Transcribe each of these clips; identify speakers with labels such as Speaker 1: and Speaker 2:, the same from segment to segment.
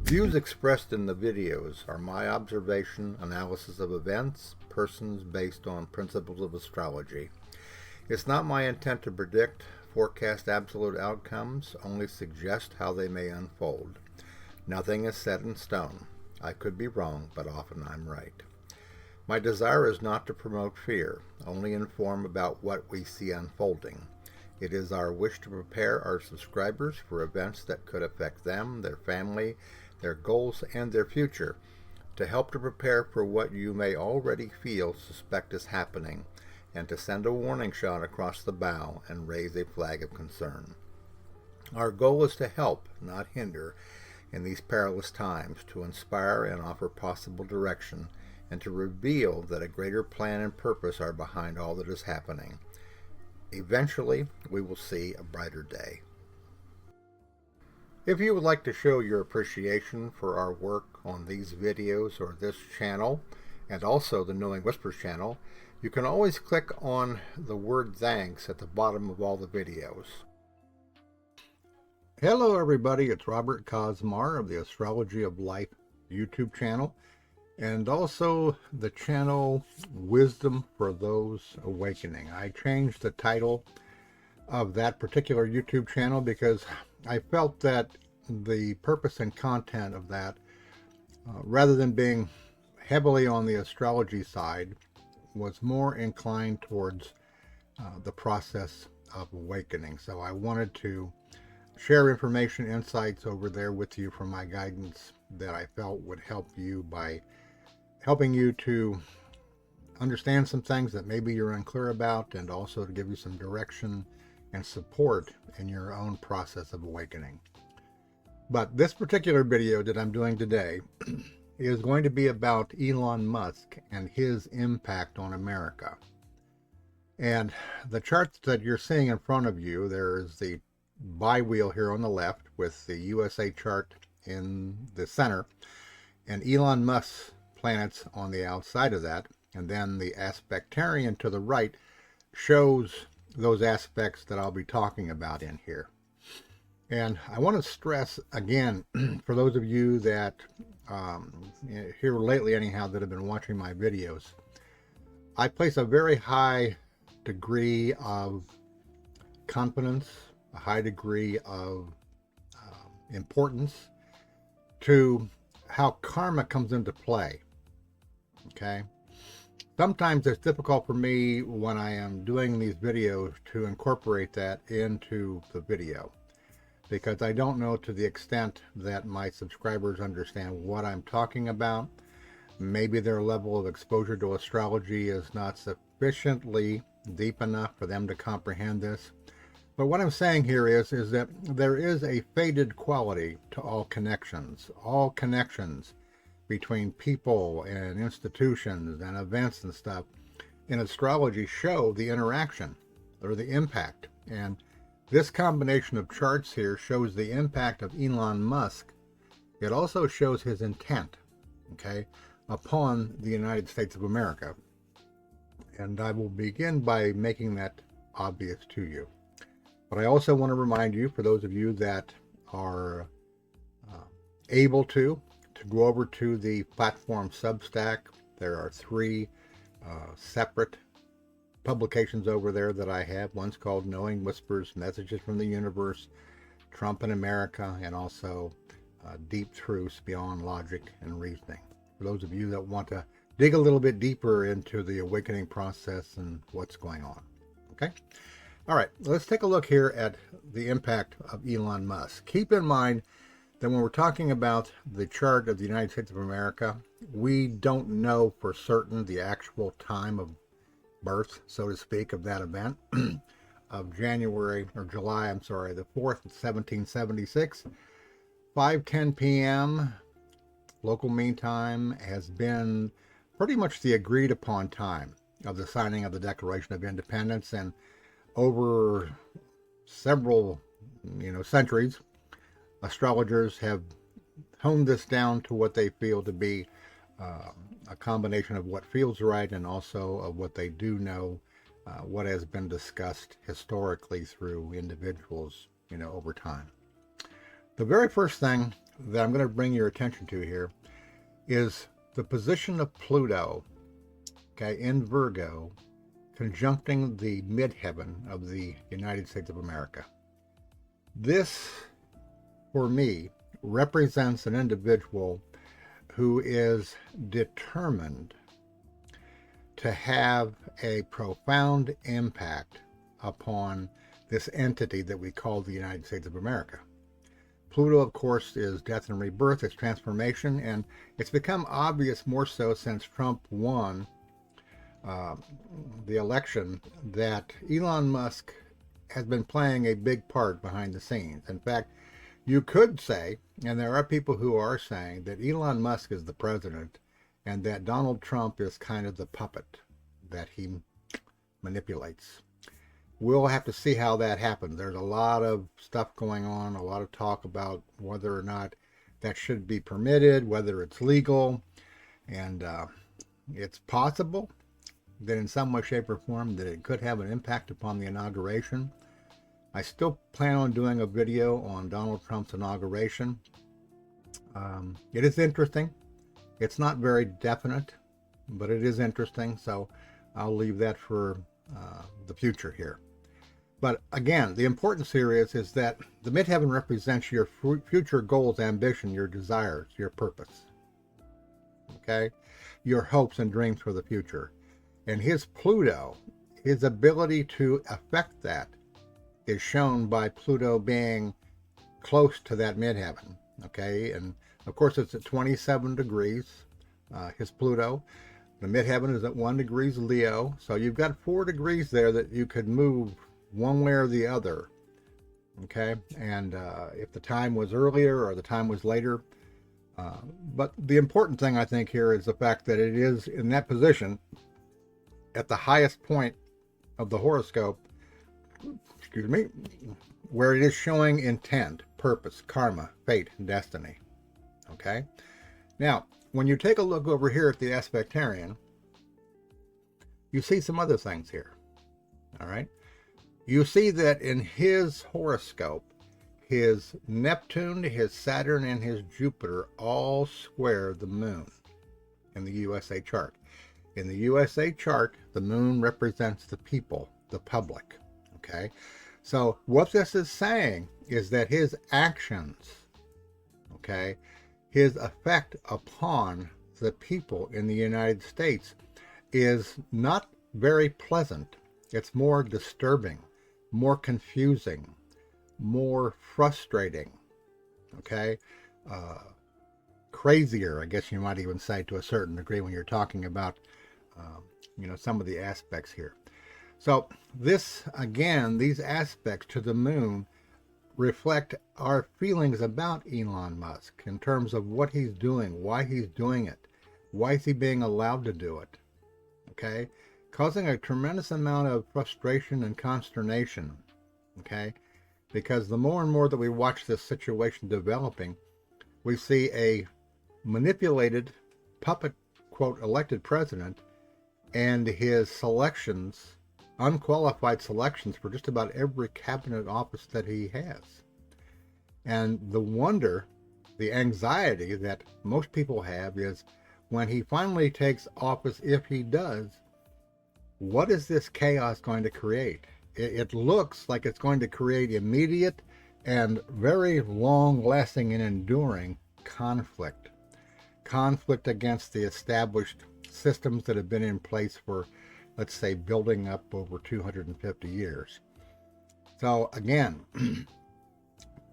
Speaker 1: Views expressed in the videos are my observation, analysis of events, persons based on principles of astrology. It's not my intent to predict, forecast absolute outcomes, only suggest how they may unfold. Nothing is set in stone. I could be wrong, but often I'm right. My desire is not to promote fear, only inform about what we see unfolding. It is our wish to prepare our subscribers for events that could affect them, their family, their goals, and their future, to help to prepare for what you may already suspect is happening, and to send a warning shot across the bow and raise a flag of concern. Our goal is to help, not hinder, in these perilous times, to inspire and offer possible direction, and to reveal that a greater plan and purpose are behind all that is happening. Eventually, we will see a brighter day. If you would like to show your appreciation for our work on these videos or this channel, and also the Knowing Whispers channel, you can always click on the word thanks at the bottom of all the videos. Hello everybody, it's Robert Cosmar of the Astrology of Life YouTube channel, and also the channel Wisdom for Those Awakening. I changed the title of that particular YouTube channel because I felt that the purpose and content of that, rather than being heavily on the astrology side, was more inclined towards the process of awakening. So I wanted to share information, insights over there with you from my guidance that I felt would help you by helping you to understand some things that maybe you're unclear about, and also to give you some direction and support in your own process of awakening. But this particular video that I'm doing today is going to be about Elon Musk and his impact on America. And the charts that you're seeing in front of you, there's the bi-wheel here on the left with the USA chart in the center, and Elon Musk's planets on the outside of that, and then the aspectarian to the right shows those aspects that I'll be talking about in here. And I want to stress again, for those of you that here lately anyhow that have been watching my videos, I place a very high degree of confidence, a high degree of importance to how karma comes into play. Okay, sometimes it's difficult for me when I am doing these videos to incorporate that into the video, because I don't know to the extent that my subscribers understand what I'm talking about. Maybe their level of exposure to astrology is not sufficiently deep enough for them to comprehend this. But what I'm saying here is that there is a faded quality to all connections. All connections between people and institutions and events and stuff in astrology show the interaction or the impact. And this combination of charts here shows the impact of Elon Musk. It also shows his intent, okay, upon the United States of America. And I will begin by making that obvious to you. But I also want to remind you, for those of you that are able to go over to the platform Substack. There are 3 separate publications over there that I have. One's called Knowing Whispers, Messages from the Universe, Trump in America, and also Deep Truths Beyond Logic and Reasoning. For those of you that want to dig a little bit deeper into the awakening process and what's going on. Okay? All right, let's take a look here at the impact of Elon Musk. Keep in mind that when we're talking about the chart of the United States of America, we don't know for certain the actual time of birth, so to speak, of that event, of July the 4th, 1776. 5:10 p.m. local mean time has been pretty much the agreed upon time of the signing of the Declaration of Independence, and over several centuries, astrologers have honed this down to what they feel to be a combination of what feels right and also of what they do know, what has been discussed historically through individuals, over time. The very first thing that I'm going to bring your attention to here is the position of Pluto, okay, in Virgo, conjuncting the midheaven of the United States of America. This, for me, represents an individual who is determined to have a profound impact upon this entity that we call the United States of America. Pluto, of course, is death and rebirth, it's transformation, and it's become obvious more so since Trump won the election that Elon Musk has been playing a big part behind the scenes. In fact, you could say, and there are people who are saying, that Elon Musk is the president and that Donald Trump is kind of the puppet that he manipulates. We'll have to see how that happens. There's a lot of stuff going on, a lot of talk about whether or not that should be permitted, whether it's legal, and it's possible that in some way, shape, or form that it could have an impact upon the inauguration. I still plan on doing a video on Donald Trump's inauguration. It is interesting. It's not very definite, but it is interesting, so I'll leave that for the future here. But again, the importance here is that the midheaven represents your future goals, ambition, your desires, your purpose, okay? Your hopes and dreams for the future. And his Pluto, his ability to affect that is shown by Pluto being close to that midheaven, okay? And of course, it's at 27 degrees, his Pluto. The midheaven is at 1 degree Leo. So you've got 4 degrees there that you could move one way or the other, okay? And if the time was earlier or the time was later. But the important thing, I think, here is the fact that it is in that position at the highest point of the horoscope, excuse me, where it is showing intent, purpose, karma, fate, and destiny. Okay? Now, when you take a look over here at the aspectarian, you see some other things here. All right? You see that in his horoscope, his Neptune, his Saturn, and his Jupiter all square the moon in the USA chart. In the USA chart, the moon represents the people, the public. Okay? So what this is saying is that his actions, okay, his effect upon the people in the United States is not very pleasant. It's more disturbing, more confusing, more frustrating, okay? Crazier, I guess you might even say, to a certain degree when you're talking about, some of the aspects here. So this, again, these aspects to the moon reflect our feelings about Elon Musk in terms of what he's doing, why he's doing it, why is he being allowed to do it, okay? Causing a tremendous amount of frustration and consternation, okay? Because the more and more that we watch this situation developing, we see a manipulated puppet, quote, elected president and his selections, unqualified selections for just about every cabinet office that he has. And the wonder, the anxiety that most people have is when he finally takes office, if he does, what is this chaos going to create? It looks like it's going to create immediate and very long-lasting and enduring conflict. Conflict against the established systems that have been in place for, let's say, building up over 250 years. So again,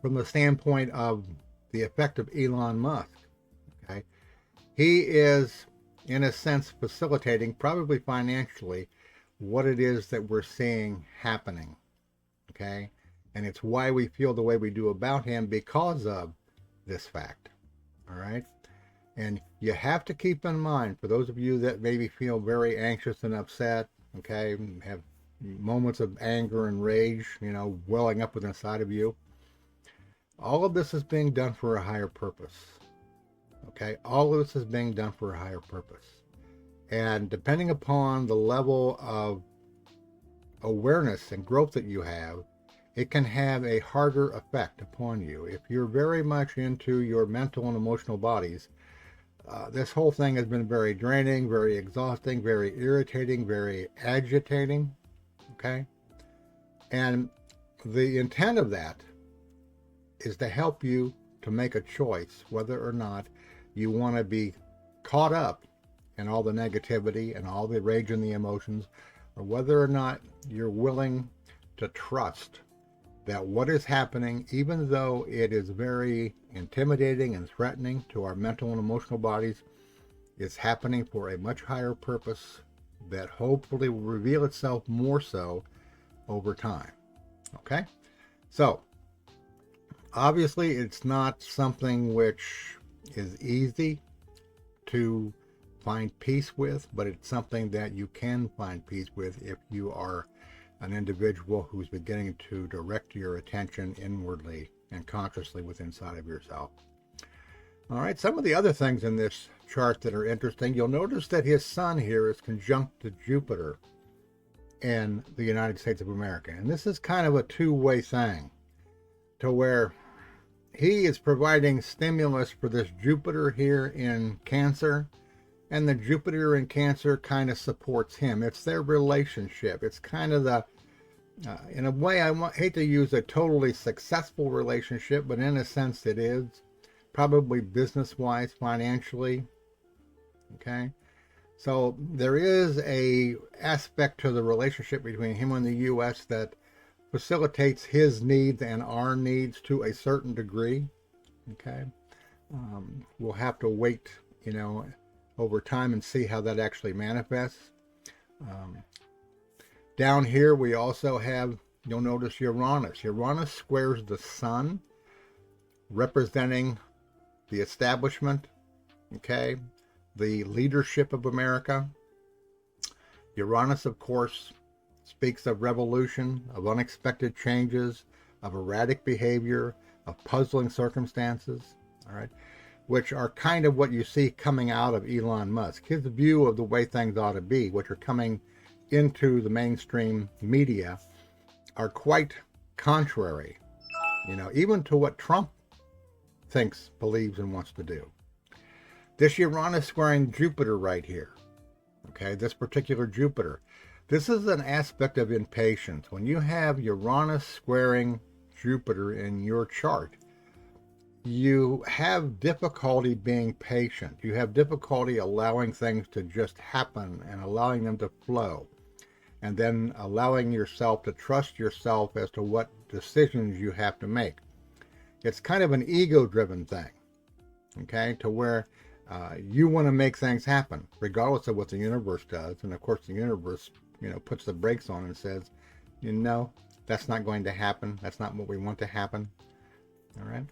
Speaker 1: from the standpoint of the effect of Elon Musk, okay, he is, in a sense, facilitating, probably financially, what it is that we're seeing happening, okay? And it's why we feel the way we do about him because of this fact, all right? And you have to keep in mind, for those of you that maybe feel very anxious and upset, okay, have moments of anger and rage, welling up within inside of you, all of this is being done for a higher purpose, okay? All of this is being done for a higher purpose. And depending upon the level of awareness and growth that you have, it can have a harder effect upon you. If you're very much into your mental and emotional bodies, this whole thing has been very draining, very exhausting, very irritating, very agitating, okay? And the intent of that is to help you to make a choice whether or not you want to be caught up in all the negativity and all the rage and the emotions, or whether or not you're willing to trust that what is happening, even though it is very intimidating and threatening to our mental and emotional bodies, is happening for a much higher purpose that hopefully will reveal itself more so over time. Okay? So, obviously, it's not something which is easy to find peace with, but it's something that you can find peace with if you are an individual who's beginning to direct your attention inwardly and consciously within inside of yourself. All right, some of the other things in this chart that are interesting, you'll notice that his sun here is conjunct to Jupiter in the United States of America. And this is kind of a two-way thing, to where he is providing stimulus for this Jupiter here in Cancer, and the Jupiter in Cancer kind of supports him. It's their relationship. It's kind of the, in a way, hate to use a totally successful relationship, but in a sense it is, probably business-wise, financially, okay? So there is a aspect to the relationship between him and the U.S. that facilitates his needs and our needs to a certain degree, okay? We'll have to wait, over time and see how that actually manifests. Down here we also have, you'll notice Uranus. Uranus squares the sun, representing the establishment, okay, the leadership of America. Uranus, of course, speaks of revolution, of unexpected changes, of erratic behavior, of puzzling circumstances, all right, which are kind of what you see coming out of Elon Musk. His view of the way things ought to be, which are coming into the mainstream media, are quite contrary, even to what Trump thinks, believes, and wants to do. This Uranus squaring Jupiter right here, okay, this particular Jupiter, this is an aspect of impatience. When you have Uranus squaring Jupiter in your chart, you have difficulty being patient. You have difficulty allowing things to just happen and allowing them to flow, and then allowing yourself to trust yourself as to what decisions you have to make. It's kind of an ego-driven thing, okay, to where you want to make things happen regardless of what the universe does. And of course the universe, puts the brakes on and says, that's not going to happen. That's not what we want to happen. All right.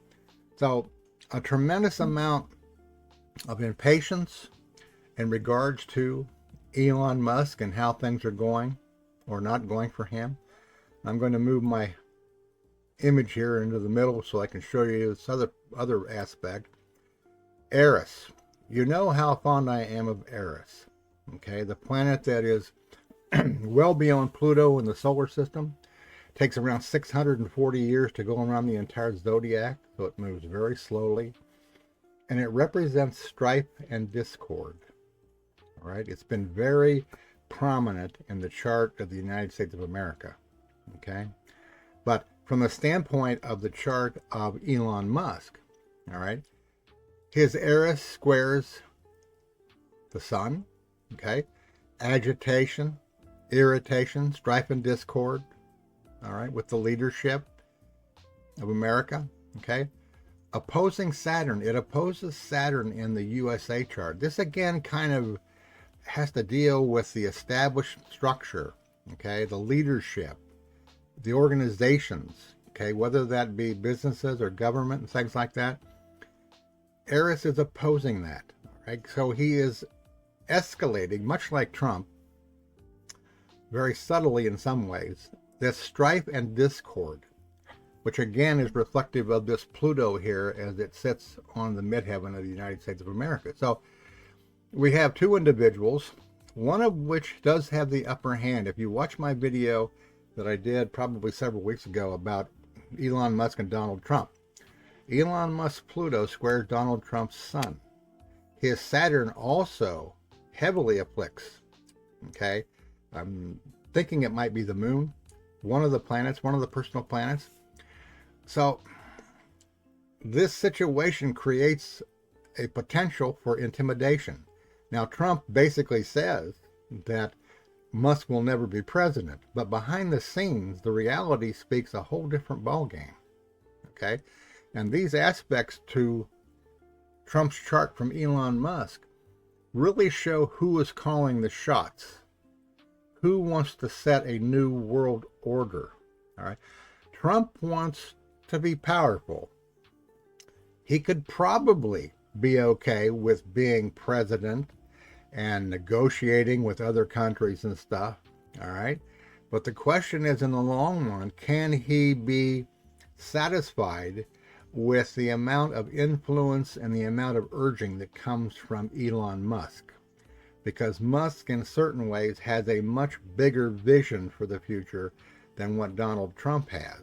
Speaker 1: So a tremendous amount of impatience in regards to Elon Musk and how things are going or not going for him. I'm going to move my image here into the middle so I can show you this other aspect. Eris. You know how fond I am of Eris. Okay, the planet that is well beyond Pluto in the solar system. Takes around 640 years to go around the entire zodiac, so it moves very slowly. And it represents strife and discord. All right, it's been very prominent in the chart of the United States of America. Okay, but from the standpoint of the chart of Elon Musk, all right, his Eris squares the sun. Okay, agitation, irritation, strife and discord. All right, with the leadership of America, okay? Opposing Saturn, it opposes Saturn in the USA chart. This again kind of has to deal with the established structure, okay? The leadership, the organizations, okay? Whether that be businesses or government and things like that. Eris is opposing that, right? So he is escalating, much like Trump, very subtly in some ways, this strife and discord, which again is reflective of this Pluto here as it sits on the midheaven of the United States of America. So we have two individuals, one of which does have the upper hand. If you watch my video that I did probably several weeks ago about Elon Musk and Donald Trump. Elon Musk's Pluto squares Donald Trump's sun. His Saturn also heavily afflicts. Okay, I'm thinking it might be the moon, one of the planets, one of the personal planets. So this situation creates a potential for intimidation. Now, Trump basically says that Musk will never be president, but behind the scenes, the reality speaks a whole different ballgame. Okay, and these aspects to Trump's chart from Elon Musk really show who is calling the shots, who wants to set a new world order. All right, Trump wants to be powerful. He could probably be okay with being president and negotiating with other countries and stuff. All right, but the question is, in the long run, can he be satisfied with the amount of influence and the amount of urging that comes from Elon Musk? Because Musk, in certain ways, has a much bigger vision for the future than what Donald Trump has.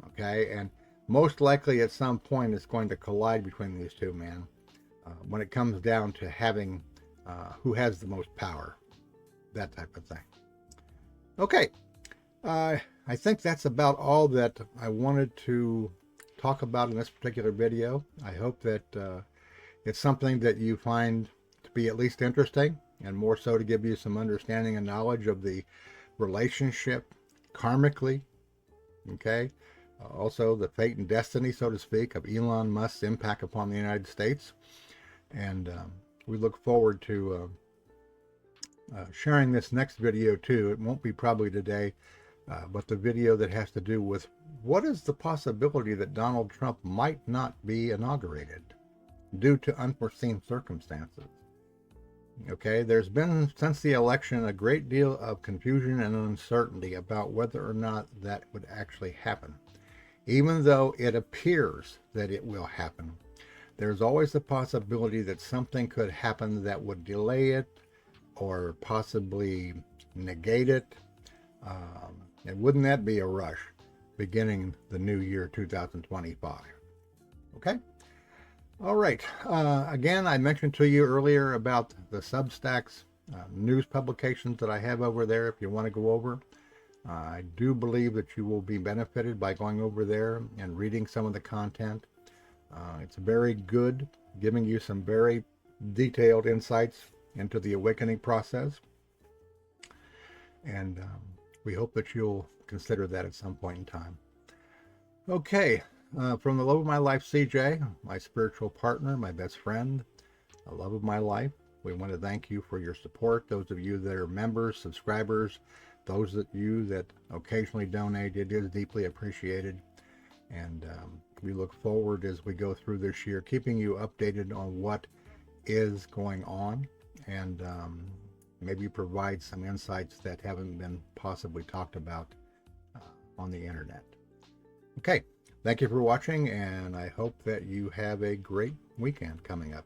Speaker 1: Okay, and most likely at some point it's going to collide between these two men when it comes down to having who has the most power, that type of thing. Okay, I think that's about all that I wanted to talk about in this particular video. I hope that it's something that you find to be at least interesting, and more so to give you some understanding and knowledge of the relationship karmically, okay? Also the fate and destiny, so to speak, of Elon Musk's impact upon the United States. And we look forward to sharing this next video too. It won't be probably today, but the video that has to do with what is the possibility that Donald Trump might not be inaugurated due to unforeseen circumstances. Okay, there's been, since the election, a great deal of confusion and uncertainty about whether or not that would actually happen. Even though it appears that it will happen, there's always the possibility that something could happen that would delay it or possibly negate it. And wouldn't that be a rush beginning the new year 2025? Okay? All right. Again, I mentioned to you earlier about the Substacks news publications that I have over there if you want to go over. I do believe that you will be benefited by going over there and reading some of the content. It's very good, giving you some very detailed insights into the awakening process. And we hope that you'll consider that at some point in time. Okay, from the love of my life, CJ, my spiritual partner, my best friend, the love of my life, we want to thank you for your support. Those of you that are members, subscribers, those of you that occasionally donate, it is deeply appreciated. And we look forward as we go through this year, keeping you updated on what is going on, and maybe provide some insights that haven't been possibly talked about on the internet. Okay, thank you for watching, and I hope that you have a great weekend coming up.